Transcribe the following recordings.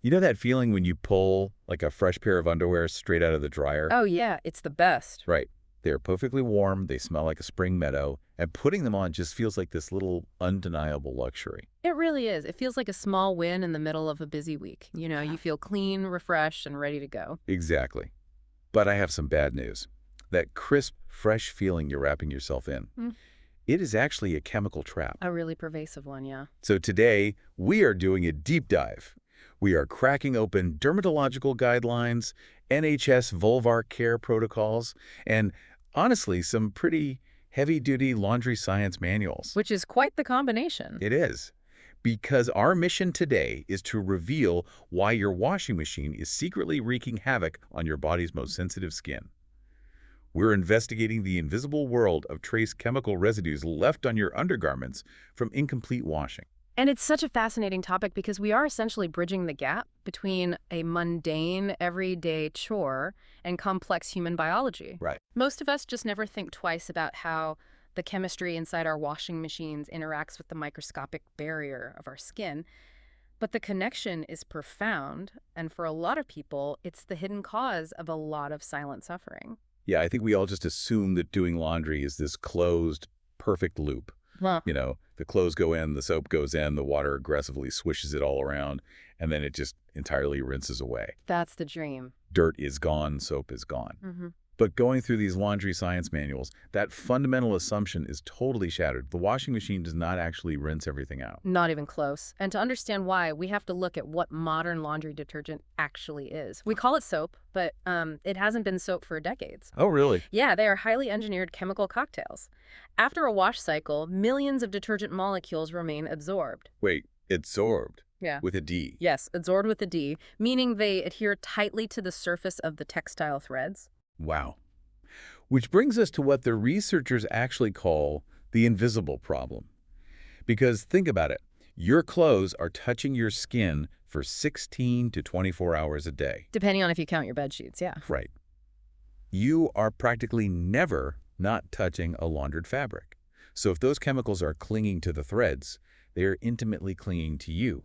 You know that feeling when you pull like a fresh pair of underwear straight out of the dryer? Oh, yeah, it's the best. Right. They're perfectly warm, they smell like a spring meadow, and putting them on just feels like this little undeniable luxury. It really is. It feels like a small win in the middle of a busy week. You feel clean, refreshed, and ready to go. Exactly. But I have some bad news. That crisp, fresh feeling you're wrapping yourself in, Mm. it is actually a chemical trap. A really pervasive one, yeah. So today, we are doing a deep dive. We are cracking open dermatological guidelines, NHS vulvar care protocols, and honestly, some pretty heavy-duty laundry science manuals. Which is quite the combination. It is. Because our mission today is to reveal why your washing machine is secretly wreaking havoc on your body's most sensitive skin. We're investigating the invisible world of trace chemical residues left on your undergarments from incomplete washing. And it's such a fascinating topic because we are essentially bridging the gap between a mundane, everyday chore and complex human biology. Right. Most of us just never think twice about how the chemistry inside our washing machines interacts with the microscopic barrier of our skin. But the connection is profound, and for a lot of people, it's the hidden cause of a lot of silent suffering. Yeah, I think we all just assume that doing laundry is this closed, perfect loop. Huh. You know, the clothes go in, the soap goes in, the water aggressively swishes it all around, and then it just entirely rinses away. That's the dream. Dirt is gone, soap is gone. Mm-hmm. But going through these laundry science manuals, that fundamental assumption is totally shattered. The washing machine does not actually rinse everything out. Not even close. And to understand why, we have to look at what modern laundry detergent actually is. We call it soap, but it hasn't been soap for decades. Oh, really? Yeah, they are highly engineered chemical cocktails. After a wash cycle, millions of detergent molecules remain absorbed. Wait, adsorbed Yeah. with a D. Yes, adsorbed with a D, meaning they adhere tightly to the surface of the textile threads. Wow. Which brings us to what the researchers actually call the invisible problem. Because think about it. Your clothes are touching your skin for 16 to 24 hours a day. Depending on if you count your bed sheets, yeah. Right. You are practically never not touching a laundered fabric. So if those chemicals are clinging to the threads, they are intimately clinging to you.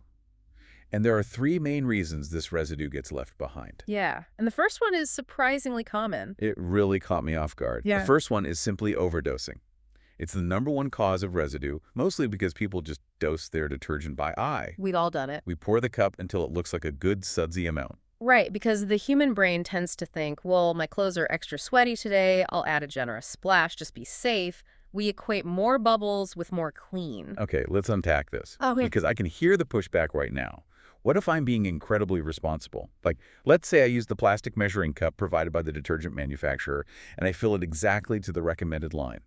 And there are three main reasons this residue gets left behind. Yeah, and the first one is surprisingly common. It really caught me off guard. Yeah. The first one is simply overdosing. It's the #1 cause of residue, mostly because people just dose their detergent by eye. We've all done it. We pour the cup until it looks like a good sudsy amount. Right, because the human brain tends to think, well, my clothes are extra sweaty today, I'll add a generous splash, just be safe. We equate more bubbles with more clean. Okay, let's unpack this. Okay. Because I can hear the pushback right now. What if I'm being incredibly responsible? Like, let's say I use the plastic measuring cup provided by the detergent manufacturer, and I fill it exactly to the recommended line.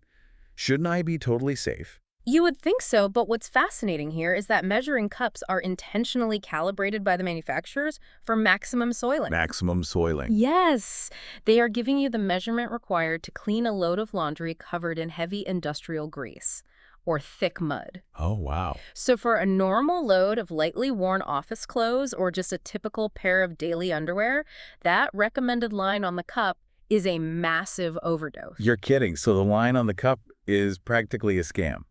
Shouldn't I be totally safe? You would think so, but what's fascinating here is that measuring cups are intentionally calibrated by the manufacturers for maximum soiling. Maximum soiling. Yes, they are giving you the measurement required to clean a load of laundry covered in heavy industrial grease or thick mud. Oh, wow. So for a normal load of lightly worn office clothes or just a typical pair of daily underwear, that recommended line on the cup is a massive overdose. You're kidding. So the line on the cup is practically a scam.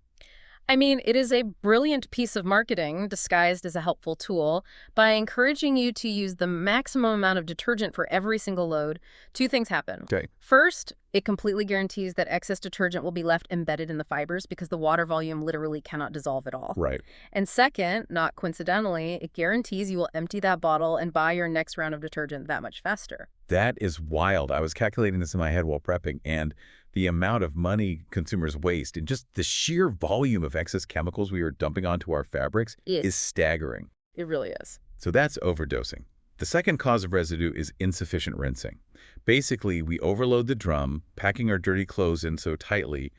I mean, it is a brilliant piece of marketing disguised as a helpful tool. By encouraging you to use the maximum amount of detergent for every single load, two things happen. Okay. First, it completely guarantees that excess detergent will be left embedded in the fibers because the water volume literally cannot dissolve at all. Right. And second, not coincidentally, it guarantees you will empty that bottle and buy your next round of detergent that much faster. That is wild. I was calculating this in my head while prepping, and the amount of money consumers waste and just the sheer volume of excess chemicals we are dumping onto our fabrics is staggering. It really is. So that's overdosing. The second cause of residue is insufficient rinsing. Basically, we overload the drum, packing our dirty clothes in so tightly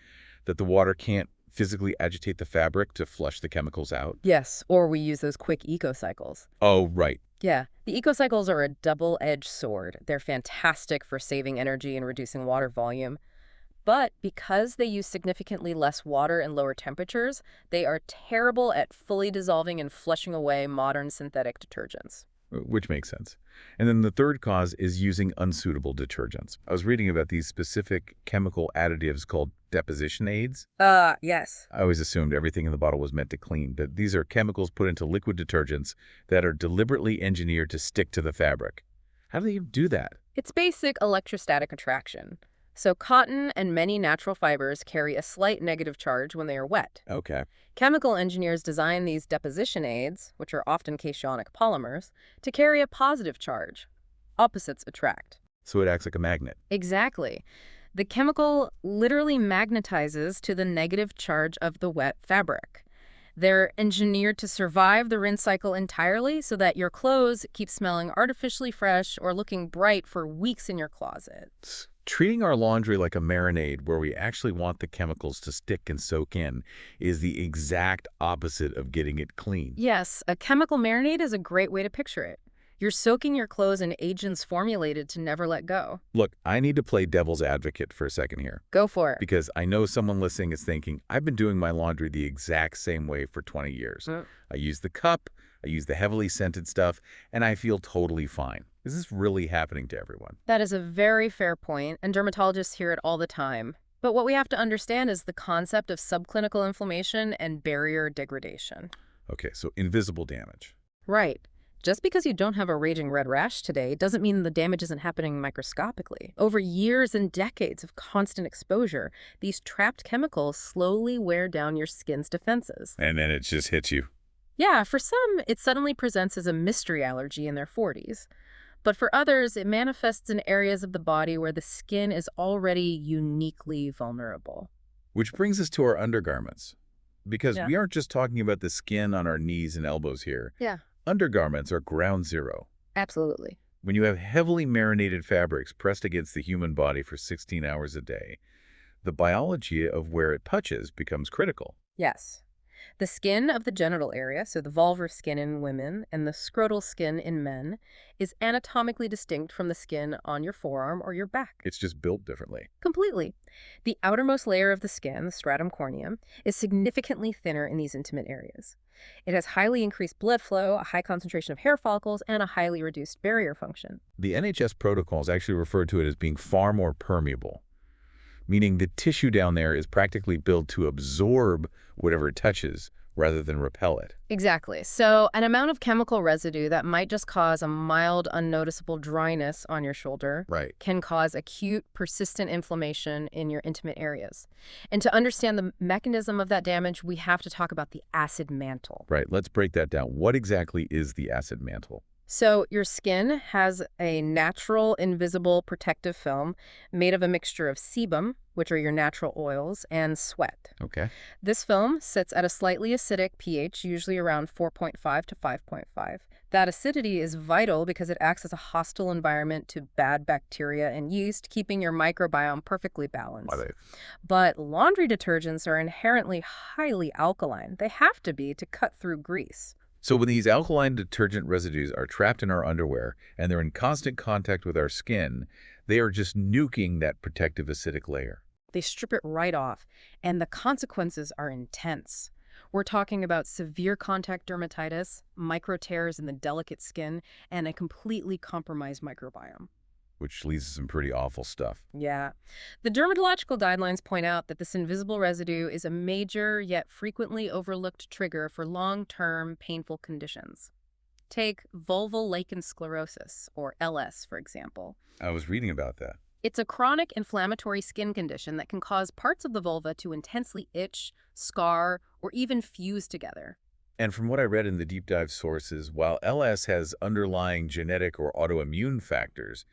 that the water can't physically agitate the fabric to flush the chemicals out. Yes, or we use those quick eco-cycles. Oh, right. Yeah, the eco-cycles are a double-edged sword. They're fantastic for saving energy and reducing water volume. But because they use significantly less water and lower temperatures, they are terrible at fully dissolving and flushing away modern synthetic detergents. which makes sense. And then the third cause is using unsuitable detergents. I was reading about these specific chemical additives called deposition aids. Yes. I always assumed everything in the bottle was meant to clean, but these are chemicals put into liquid detergents that are deliberately engineered to stick to the fabric. How do they even do that? It's basic electrostatic attraction. So cotton and many natural fibers carry a slight negative charge when they are wet. Okay. Chemical engineers design these deposition aids, which are often cationic polymers, to carry a positive charge. Opposites attract. So it acts like a magnet. Exactly. The chemical literally magnetizes to the negative charge of the wet fabric. They're engineered to survive the rinse cycle entirely so that your clothes keep smelling artificially fresh or looking bright for weeks in your closet. Treating our laundry like a marinade where we actually want the chemicals to stick and soak in is the exact opposite of getting it clean. Yes, a chemical marinade is a great way to picture it. You're soaking your clothes in agents formulated to never let go. Look, I need to play devil's advocate for a second here Go for it. because I know someone listening is thinking, I've been doing my laundry the exact same way for 20 years. I use the cup, I use the heavily scented stuff, and I feel totally fine. Is this really happening to everyone? That is a very fair point, and dermatologists hear it all the time. But what we have to understand is the concept of subclinical inflammation and barrier degradation. Okay, so invisible damage. Right. Just because you don't have a raging red rash today doesn't mean the damage isn't happening microscopically. Over years and decades of constant exposure, these trapped chemicals slowly wear down your skin's defenses. And then it just hits you. Yeah, for some, it suddenly presents as a mystery allergy in their 40s. But for others, it manifests in areas of the body where the skin is already uniquely vulnerable. Which brings us to our undergarments. Because Yeah. we aren't just talking about the skin on our knees and elbows here. Yeah, Undergarments are ground zero. absolutely. When you have heavily marinated fabrics pressed against the human body for 16 hours a day, the biology of where it touches becomes critical. Yes. The skin of the genital area, so the vulvar skin in women and the scrotal skin in men, is anatomically distinct from the skin on your forearm or your back. It's just built differently. Completely. The outermost layer of the skin, the stratum corneum, is significantly thinner in these intimate areas. It has highly increased blood flow, a high concentration of hair follicles, and a highly reduced barrier function. The NHS protocols actually refer to it as being far more permeable, meaning the tissue down there is practically built to absorb whatever it touches rather than repel it. Exactly. So an amount of chemical residue that might just cause a mild, unnoticeable dryness on your shoulder Right. can cause acute, persistent inflammation in your intimate areas. And to understand the mechanism of that damage, we have to talk about the acid mantle. Right. Let's break that down. What exactly is the acid mantle? So your skin has a natural, invisible protective film made of a mixture of sebum, which are your natural oils, and sweat. Okay. This film sits at a slightly acidic pH, usually around 4.5 to 5.5. That acidity is vital because it acts as a hostile environment to bad bacteria and yeast, keeping your microbiome perfectly balanced. Why they- But laundry detergents are inherently highly alkaline. They have to be to cut through grease. So when these alkaline detergent residues are trapped in our underwear and they're in constant contact with our skin, they are just nuking that protective acidic layer. They strip it right off, and the consequences are intense. We're talking about severe contact dermatitis, micro tears in the delicate skin, and a completely compromised microbiome. Which leads to some pretty awful stuff. Yeah. The dermatological guidelines point out that this invisible residue is a major yet frequently overlooked trigger for long-term painful conditions. Take vulval lichen sclerosis, or LS, for example. I was reading about that. It's a chronic inflammatory skin condition that can cause parts of the vulva to intensely itch, scar, or even fuse together. And from what I read in the deep dive sources, while LS has underlying genetic or autoimmune factors,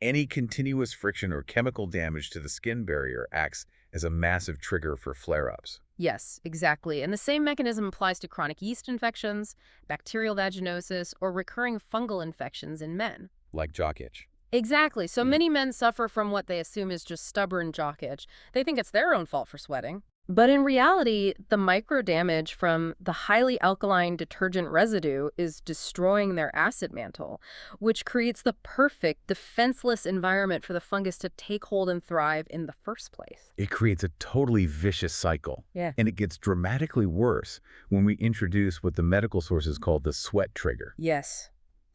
any continuous friction or chemical damage to the skin barrier acts as a massive trigger for flare-ups. Yes, exactly. And the same mechanism applies to chronic yeast infections, bacterial vaginosis, or recurring fungal infections in men. Like jock itch. Exactly. So Hmm. many men suffer from what they assume is just stubborn jock itch. They think it's their own fault for sweating. But in reality, the micro damage from the highly alkaline detergent residue is destroying their acid mantle, which creates the perfect defenseless environment for the fungus to take hold and thrive in the first place. It creates a totally vicious cycle. Yeah. And it gets dramatically worse when we introduce what the medical sources call the sweat trigger. Yes.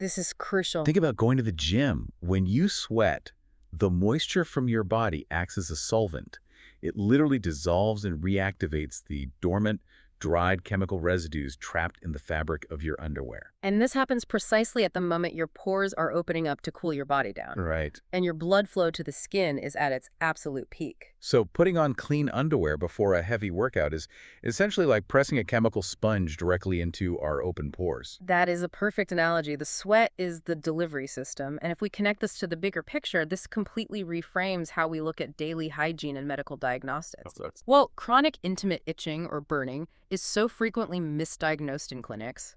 This is crucial. Think about going to the gym. When you sweat, the moisture from your body acts as a solvent. It literally dissolves and reactivates the dormant, dried chemical residues trapped in the fabric of your underwear. And this happens precisely at the moment your pores are opening up to cool your body down. Right. And your blood flow to the skin is at its absolute peak. So putting on clean underwear before a heavy workout is essentially like pressing a chemical sponge directly into our open pores. That is a perfect analogy. The sweat is the delivery system. And if we connect this to the bigger picture, this completely reframes how we look at daily hygiene and medical diagnostics. Well, chronic intimate itching or burning is so frequently misdiagnosed in clinics.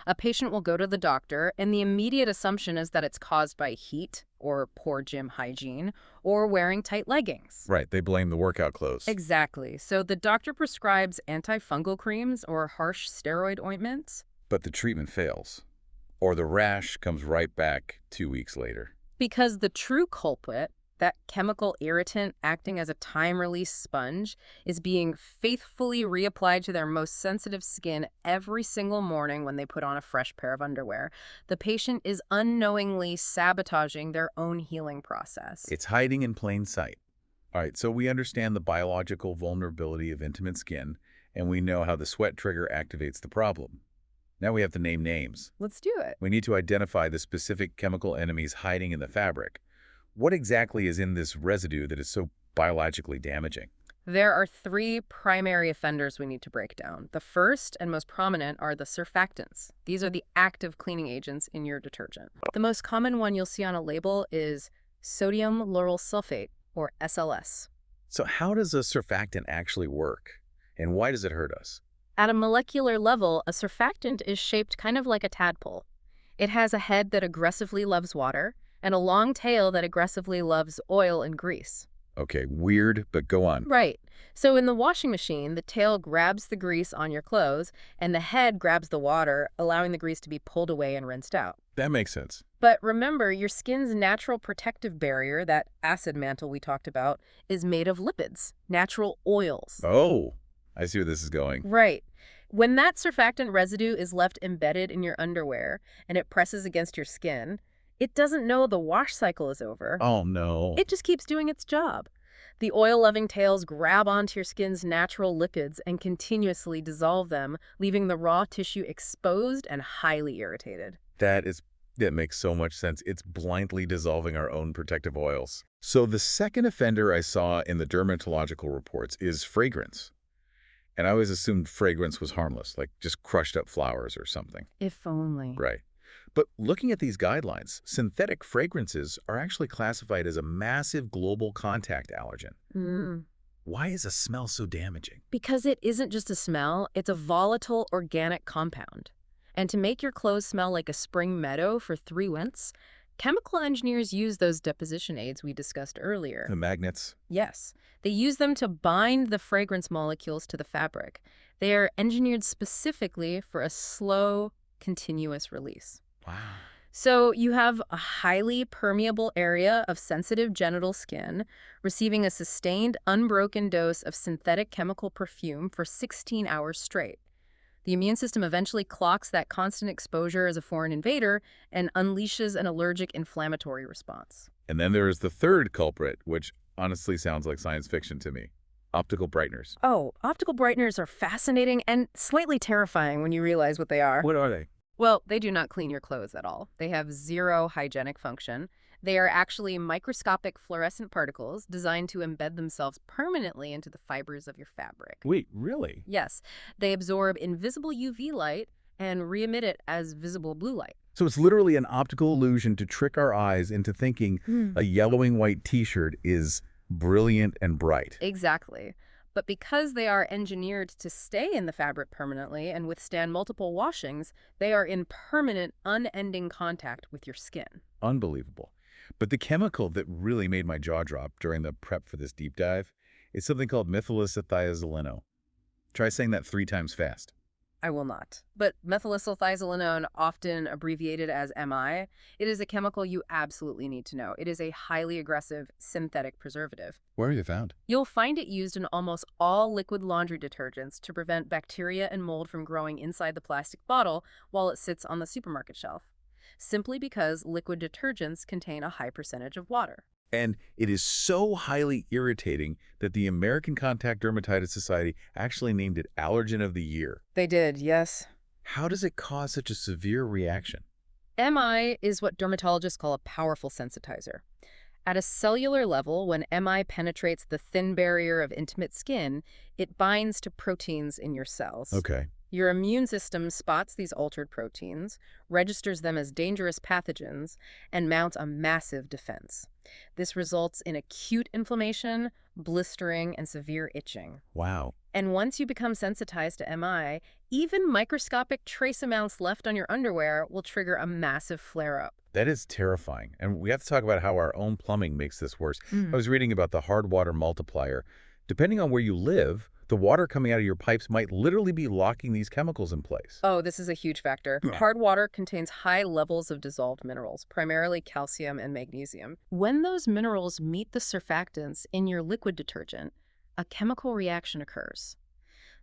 A patient will go to the doctor, and the immediate assumption is that it's caused by heat or poor gym hygiene or wearing tight leggings. Right, they blame the workout clothes. Exactly. So the doctor prescribes antifungal creams or harsh steroid ointments. But the treatment fails. Or the rash comes right back 2 weeks later. Because the true culprit, that chemical irritant acting as a time-release sponge, is being faithfully reapplied to their most sensitive skin every single morning when they put on a fresh pair of underwear. The patient is unknowingly sabotaging their own healing process. It's hiding in plain sight. All right, so we understand the biological vulnerability of intimate skin, and we know how the sweat trigger activates the problem. Now we have to name names. Let's do it. We need to identify the specific chemical enemies hiding in the fabric. What exactly is in this residue that is so biologically damaging? There are three primary offenders we need to break down. The first and most prominent are the surfactants. These are the active cleaning agents in your detergent. The most common one you'll see on a label is sodium lauryl sulfate, or SLS. So how does a surfactant actually work? And why does it hurt us? At a molecular level, a surfactant is shaped kind of like a tadpole. It has a head that aggressively loves water and a long tail that aggressively loves oil and grease. Okay, weird, but go on. Right. So in the washing machine, the tail grabs the grease on your clothes, and the head grabs the water, allowing the grease to be pulled away and rinsed out. That makes sense. But remember, your skin's natural protective barrier, that acid mantle we talked about, is made of lipids, natural oils. Oh, I see where this is going. Right. When that surfactant residue is left embedded in your underwear and it presses against your skin, it doesn't know the wash cycle is over. Oh, no. It just keeps doing its job. The oil-loving tails grab onto your skin's natural lipids and continuously dissolve them, leaving the raw tissue exposed and highly irritated. That makes so much sense. It's blindly dissolving our own protective oils. So the second offender I saw in the dermatological reports is fragrance. And I always assumed fragrance was harmless, like just crushed up flowers or something. If only. Right. But looking at these guidelines, synthetic fragrances are actually classified as a massive global contact allergen. Why is a smell so damaging? Because it isn't just a smell, it's a volatile organic compound. And to make your clothes smell like a spring meadow for 3 wints, chemical engineers use those deposition aids we discussed earlier. The magnets? Yes. They use them to bind the fragrance molecules to the fabric. They are engineered specifically for a slow, continuous release. Wow. So you have a highly permeable area of sensitive genital skin receiving a sustained, unbroken dose of synthetic chemical perfume for 16 hours straight. The immune system eventually clocks that constant exposure as a foreign invader and unleashes an allergic inflammatory response. And then there is the third culprit, which honestly sounds like science fiction to me. Optical brighteners. Oh, optical brighteners are fascinating and slightly terrifying when you realize what they are. What are they? Well, they do not clean your clothes at all. They have zero hygienic function. They are actually microscopic fluorescent particles designed to embed themselves permanently into the fibers of your fabric. Wait, really? Yes, they absorb invisible UV light and re-emit it as visible blue light. So it's literally an optical illusion to trick our eyes into thinking a yellowing white t-shirt is brilliant and bright. Exactly. But because they are engineered to stay in the fabric permanently and withstand multiple washings, they are in permanent, unending contact with your skin. Unbelievable. But the chemical that really made my jaw drop during the prep for this deep dive is something called methylacethiazolinone. Try saying that 3 times fast. I will not. But methylacethiazolinone, often abbreviated as MI, it is a chemical you absolutely need to know. It is a highly aggressive synthetic preservative. Where are you found? You'll find it used in almost all liquid laundry detergents to prevent bacteria and mold from growing inside the plastic bottle while it sits on the supermarket shelf. simply because liquid detergents contain a high percentage of water. And it is so highly irritating that the American Contact Dermatitis Society actually named it Allergen of the Year. They did, yes. How does it cause such a severe reaction? MI is what dermatologists call a powerful sensitizer. At a cellular level, when MI penetrates the thin barrier of intimate skin, it binds to proteins in your cells. Okay. Your immune system spots these altered proteins, registers them as dangerous pathogens, and mounts a massive defense. This results in acute inflammation, blistering, and severe itching. Wow. And once you become sensitized to MI, even microscopic trace amounts left on your underwear will trigger a massive flare-up. That is terrifying. And we have to talk about how our own plumbing makes this worse. I Mm. was reading about the hard water multiplier. Depending on where you live, the water coming out of your pipes might literally be locking these chemicals in place. Oh, this is a huge factor. Yeah. Hard water contains high levels of dissolved minerals, primarily calcium and magnesium. When those minerals meet the surfactants in your liquid detergent, a chemical reaction occurs.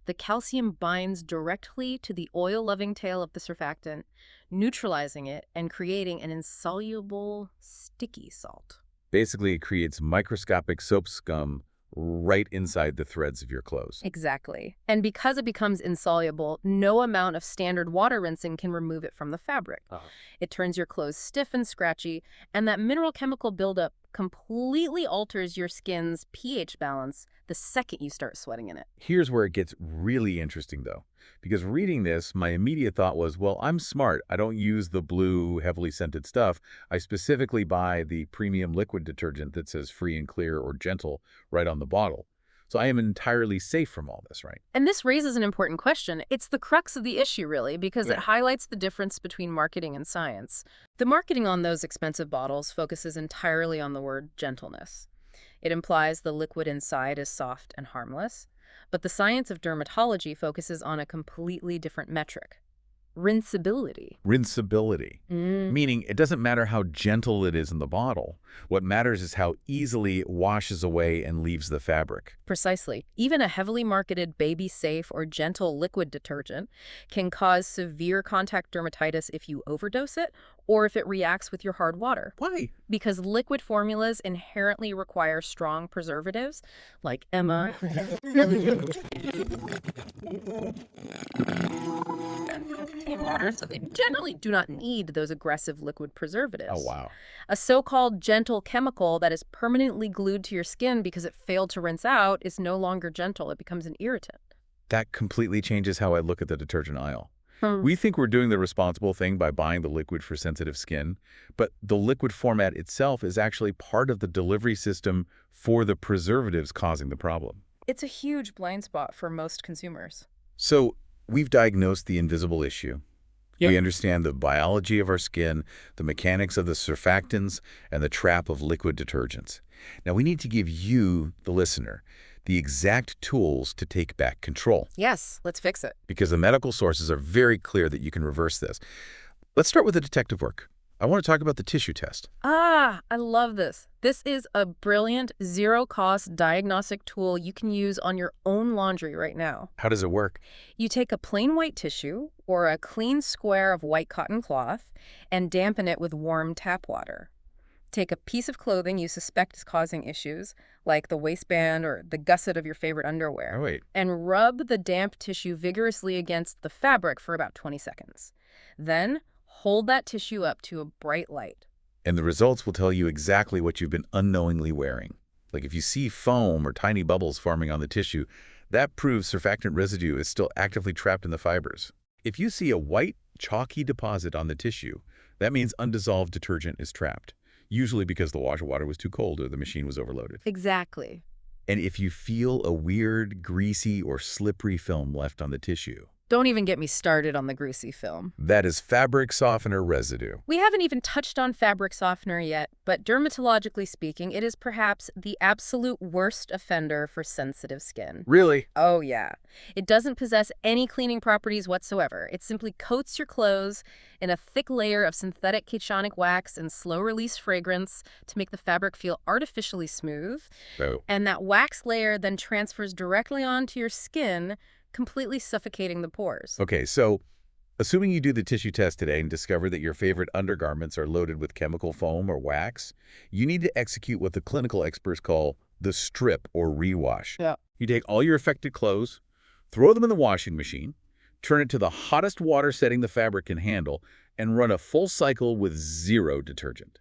The calcium binds directly to the oil-loving tail of the surfactant, neutralizing it and creating an insoluble, sticky salt. Basically, it creates microscopic soap scum right inside the threads of your clothes. Exactly. And because it becomes insoluble, no amount of standard water rinsing can remove it from the fabric. Oh. It turns your clothes stiff and scratchy, and that mineral chemical buildup completely alters your skin's pH balance the second you start sweating in it. Here's where it gets really interesting, though, because reading this, my immediate thought was, well, I'm smart. I don't use the blue, heavily scented stuff. I specifically buy the premium liquid detergent that says free and clear or gentle right on the bottle. So I am entirely safe from all this, right? And this raises an important question. It's the crux of the issue, really, because it Yeah. highlights the difference between marketing and science. The marketing on those expensive bottles focuses entirely on the word gentleness. It implies the liquid inside is soft and harmless, but the science of dermatology focuses on a completely different metric: rinsability. Rinsability. Meaning it doesn't matter how gentle it is in the bottle. What matters is how easily it washes away and leaves the fabric. Precisely. Even a heavily marketed baby-safe or gentle liquid detergent can cause severe contact dermatitis if you overdose it or if it reacts with your hard water. Why? Because liquid formulas inherently require strong preservatives like Emma. So they generally do not need those aggressive liquid preservatives. Oh, wow. A so-called gentle chemical that is permanently glued to your skin because it failed to rinse out is no longer gentle. It becomes an irritant. That completely changes how I look at the detergent aisle. Hmm. We think we're doing the responsible thing by buying the liquid for sensitive skin, but the liquid format itself is actually part of the delivery system for the preservatives causing the problem. It's a huge blind spot for most consumers. So we've diagnosed the invisible issue. Yep. We understand the biology of our skin, the mechanics of the surfactants, and the trap of liquid detergents. Now we need to give you, the listener, the exact tools to take back control, Yes, let's fix it. because the medical sources are very clear that you can reverse this. Let's start with the detective work. I want to talk about the tissue test. Ah, I love this. This is a brilliant, zero-cost diagnostic tool you can use on your own laundry right now. How does it work? You take a plain white tissue or a clean square of white cotton cloth and dampen it with warm tap water. Take a piece of clothing you suspect is causing issues, like the waistband or the gusset of your favorite underwear, Oh, wait. and rub the damp tissue vigorously against the fabric for about 20 seconds. Then hold that tissue up to a bright light. And the results will tell you exactly what you've been unknowingly wearing. Like if you see foam or tiny bubbles forming on the tissue, that proves surfactant residue is still actively trapped in the fibers. If you see a white, chalky deposit on the tissue, that means undissolved detergent is trapped, usually because the water was too cold or the machine was overloaded. Exactly. And if you feel a weird, greasy, or slippery film left on the tissue, Don't even get me started on the greasy film. that is fabric softener residue. We haven't even touched on fabric softener yet, but dermatologically speaking, it is perhaps the absolute worst offender for sensitive skin. Really? Oh, yeah. It doesn't possess any cleaning properties whatsoever. It simply coats your clothes in a thick layer of synthetic cationic wax and slow-release fragrance to make the fabric feel artificially smooth. Oh. And that wax layer then transfers directly onto your skin, completely suffocating the pores. Okay, so Assuming you do the tissue test today and discover that your favorite undergarments are loaded with chemical foam or wax, you need to execute what the clinical experts call the strip or rewash. Yeah. You take all your affected clothes, throw them in the washing machine, turn it to the hottest water setting the fabric can handle, and run a full cycle with zero detergent.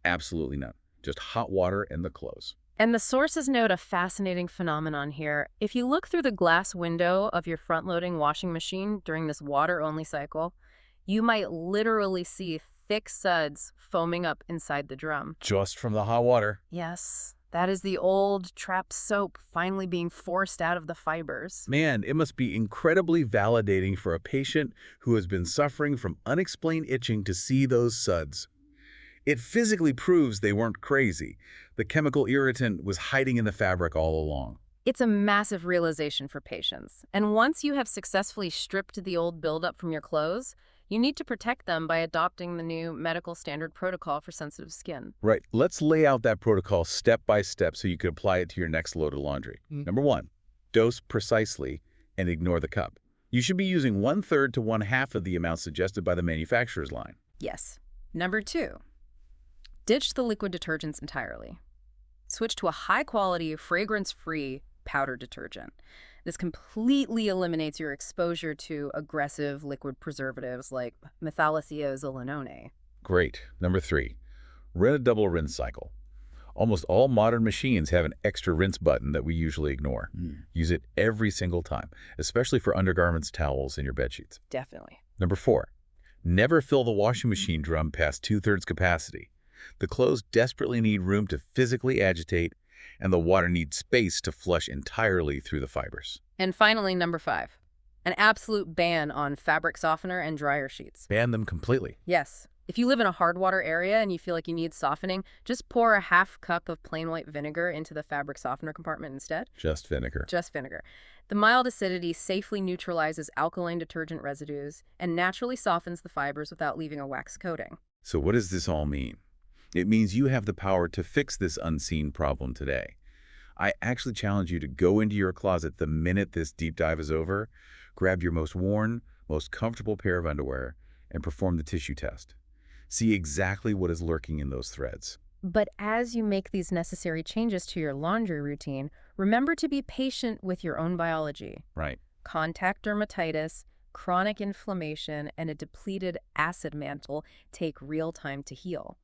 Absolutely none. Just hot water and the clothes. And the sources note a fascinating phenomenon here. If you look through the glass window of your front-loading washing machine during this water-only cycle, you might literally see thick suds foaming up inside the drum. Just from the hot water. Yes, that is the old trapped soap finally being forced out of the fibers. Man, it must be incredibly validating for a patient who has been suffering from unexplained itching to see those suds. It physically proves they weren't crazy. The chemical irritant was hiding in the fabric all along. It's a massive realization for patients. And once you have successfully stripped the old buildup from your clothes, you need to protect them by adopting the new medical standard protocol for sensitive skin. Right, let's lay out that protocol step by step so you can apply it to your next load of laundry. Number 1, dose precisely and ignore the cup. You should be using 1/3 to 1/2 of the amount suggested by the manufacturer's line. Yes. Number 2, ditch the liquid detergents entirely. Switch to a high-quality, fragrance-free powder detergent. This completely eliminates your exposure to aggressive liquid preservatives like methylethiazolinone. Great. Number 3, run a double rinse cycle. Almost all modern machines have an extra rinse button that we usually ignore. Use it every single time, especially for undergarments, towels, and your bedsheets. Definitely. Number 4, never fill the washing machine drum past 2/3 capacity. The clothes desperately need room to physically agitate, and the water needs space to flush entirely through the fibers. And finally, number 5, an absolute ban on fabric softener and dryer sheets. Ban them completely. Yes. If you live in a hard water area and you feel like you need softening, just pour a 1/2 cup of plain white vinegar into the fabric softener compartment instead. Just vinegar. Just vinegar. The mild acidity safely neutralizes alkaline detergent residues and naturally softens the fibers without leaving a wax coating. So what does this all mean? It means you have the power to fix this unseen problem today. I actually challenge you to go into your closet the minute this deep dive is over, grab your most worn, most comfortable pair of underwear, and perform the tissue test. See exactly what is lurking in those threads. But as you make these necessary changes to your laundry routine, remember to be patient with your own biology. Right. Contact dermatitis, chronic inflammation, and a depleted acid mantle take real time to heal.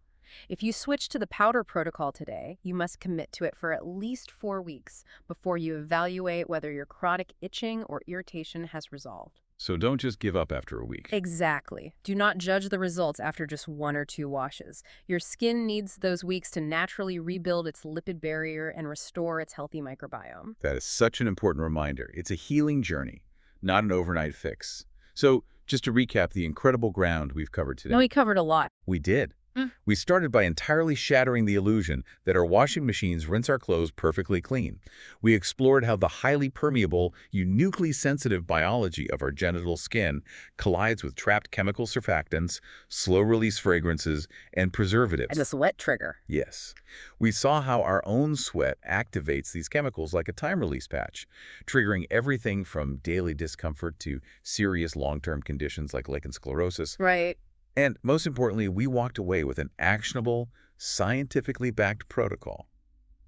If you switch to the powder protocol today, you must commit to it for at least 4 weeks before you evaluate whether your chronic itching or irritation has resolved. So don't just give up after a week. Exactly. Do not judge the results after just 1 or 2 washes. Your skin needs those weeks to naturally rebuild its lipid barrier and restore its healthy microbiome. That is such an important reminder. It's a healing journey, not an overnight fix. So just to recap the incredible ground we've covered today. No, we covered a lot. We did. We started by entirely shattering the illusion that our washing machines rinse our clothes perfectly clean. We explored how the highly permeable, uniquely sensitive biology of our genital skin collides with trapped chemical surfactants, slow-release fragrances, and preservatives. And the sweat trigger. Yes. We saw how our own sweat activates these chemicals like a time-release patch, triggering everything from daily discomfort to serious long-term conditions like lichen sclerosis. Right. And most importantly, we walked away with an actionable, scientifically backed protocol.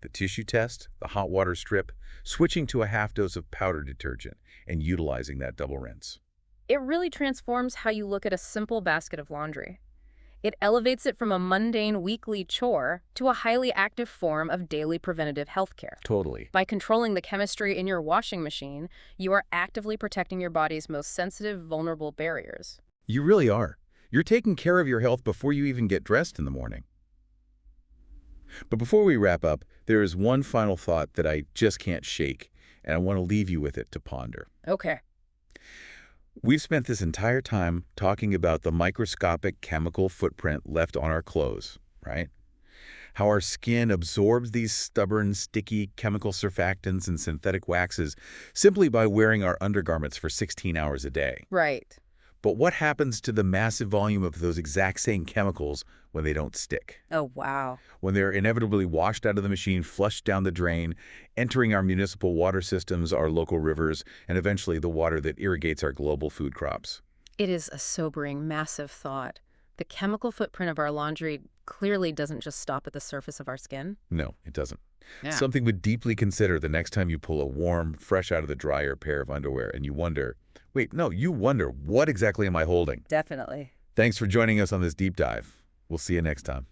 The tissue test, the hot water strip, switching to a 1/2 dose of powder detergent, and utilizing that double rinse. It really transforms how you look at a simple basket of laundry. It elevates it from a mundane weekly chore to a highly active form of daily preventative health care. Totally. By controlling the chemistry in your washing machine, you are actively protecting your body's most sensitive, vulnerable barriers. You really are. You're taking care of your health before you even get dressed in the morning. But before we wrap up, there is one final thought that I just can't shake, and I want to leave you with it to ponder. Okay. We've spent this entire time talking about the microscopic chemical footprint left on our clothes, right? How our skin absorbs these stubborn, sticky chemical surfactants and synthetic waxes simply by wearing our undergarments for 16 hours a day. Right. But what happens to the massive volume of those exact same chemicals when they don't stick? Oh, wow. When they're inevitably washed out of the machine, flushed down the drain, entering our municipal water systems, our local rivers, and eventually the water that irrigates our global food crops. It is a sobering, massive thought. The chemical footprint of our laundry clearly doesn't just stop at the surface of our skin. No, it doesn't. Yeah. Something to deeply consider the next time you pull a warm, fresh out of the dryer pair of underwear and you wonder, wait, no, you wonder, what exactly am I holding? Definitely. Thanks for joining us on this deep dive. We'll see you next time.